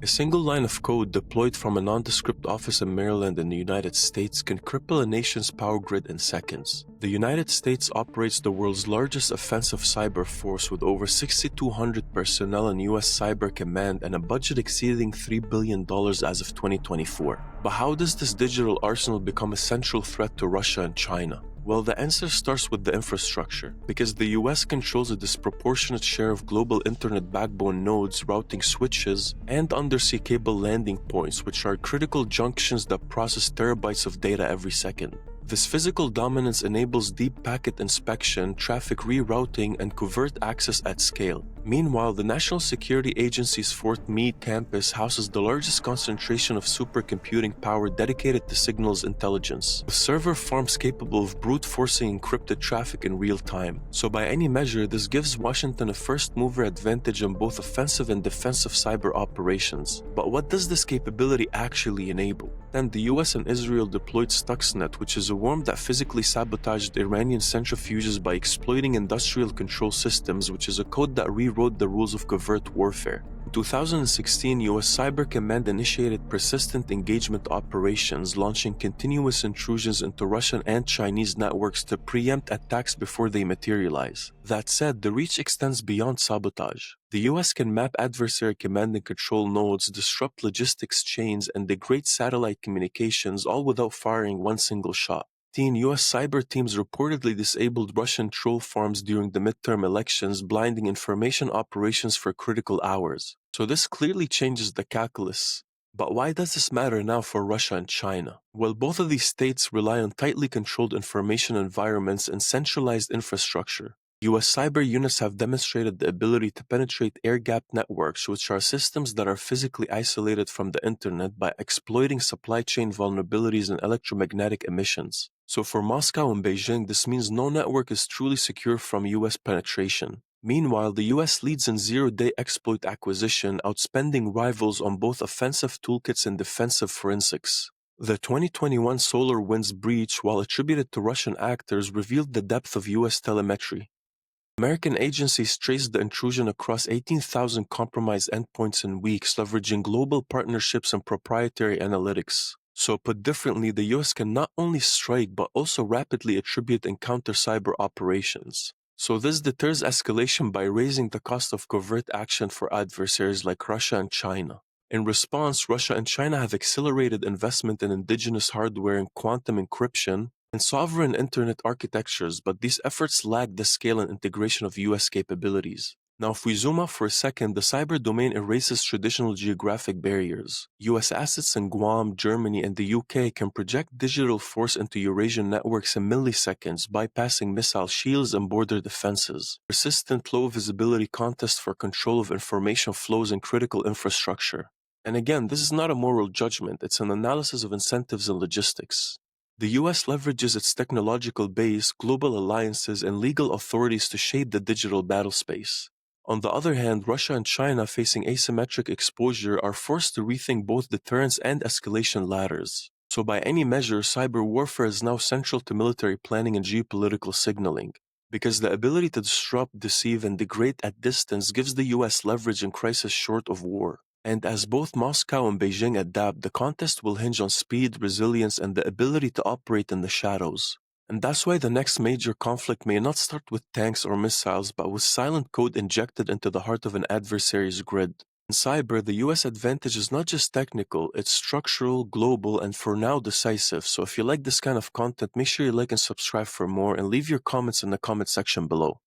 A single line of code deployed from a nondescript office in Maryland in the United States can cripple a nation's power grid in seconds. The United States operates the world's largest offensive cyber force with over 6,200 personnel in U.S. Cyber Command and a budget exceeding $3 billion as of 2024. But how does this digital arsenal become a central threat to Russia and China? Well, the answer starts with the infrastructure, because the US controls a disproportionate share of global internet backbone nodes, routing switches, and undersea cable landing points, which are critical junctions that process terabytes of data every second. This physical dominance enables deep packet inspection, traffic rerouting, and covert access at scale. Meanwhile, the National Security Agency's Fort Meade campus houses the largest concentration of supercomputing power dedicated to signals intelligence, with server farms capable of brute-forcing encrypted traffic in real time. So by any measure, this gives Washington a first-mover advantage in both offensive and defensive cyber operations. But what does this capability actually enable? Then the US and Israel deployed Stuxnet, which is a worm that physically sabotaged Iranian centrifuges by exploiting industrial control systems, which is a code that rewrote the rules of covert warfare. In 2016, US Cyber Command initiated persistent engagement operations, launching continuous intrusions into Russian and Chinese networks to preempt attacks before they materialize. That said, the reach extends beyond sabotage. The US can map adversary command and control nodes, disrupt logistics chains, and degrade satellite communications, all without firing one single shot. US cyber teams reportedly disabled Russian troll farms during the midterm elections, blinding information operations for critical hours. So this clearly changes the calculus. But why does this matter now for Russia and China? Well, both of these states rely on tightly controlled information environments and centralized infrastructure. US cyber units have demonstrated the ability to penetrate air-gapped networks, which are systems that are physically isolated from the internet, by exploiting supply chain vulnerabilities and electromagnetic emissions. So for Moscow and Beijing, this means no network is truly secure from US penetration. Meanwhile, the US leads in zero-day exploit acquisition, outspending rivals on both offensive toolkits and defensive forensics. The 2021 SolarWinds breach, while attributed to Russian actors, revealed the depth of US telemetry. American agencies traced the intrusion across 18,000 compromised endpoints in weeks, leveraging global partnerships and proprietary analytics. So put differently, the US can not only strike but also rapidly attribute and counter cyber operations. So this deters escalation by raising the cost of covert action for adversaries like Russia and China. In response, Russia and China have accelerated investment in indigenous hardware and quantum encryption and sovereign internet architectures, but these efforts lag the scale and integration of US capabilities. Now, if we zoom out for a second, the cyber domain erases traditional geographic barriers. US assets in Guam, Germany, and the UK can project digital force into Eurasian networks in milliseconds, bypassing missile shields and border defenses. Persistent low visibility contests for control of information flows in critical infrastructure. And again, this is not a moral judgment, it's an analysis of incentives and logistics. The US leverages its technological base, global alliances, and legal authorities to shape the digital battlespace. On the other hand, Russia and China, facing asymmetric exposure, are forced to rethink both deterrence and escalation ladders. So by any measure, cyber warfare is now central to military planning and geopolitical signaling, because the ability to disrupt, deceive, and degrade at distance gives the US leverage in crisis short of war. And as both Moscow and Beijing adapt, the contest will hinge on speed, resilience, and the ability to operate in the shadows. And that's why the next major conflict may not start with tanks or missiles, but with silent code injected into the heart of an adversary's grid. In cyber, the US advantage is not just technical, it's structural, global, and for now decisive. So if you like this kind of content, make sure you like and subscribe for more, and leave your comments in the comment section below.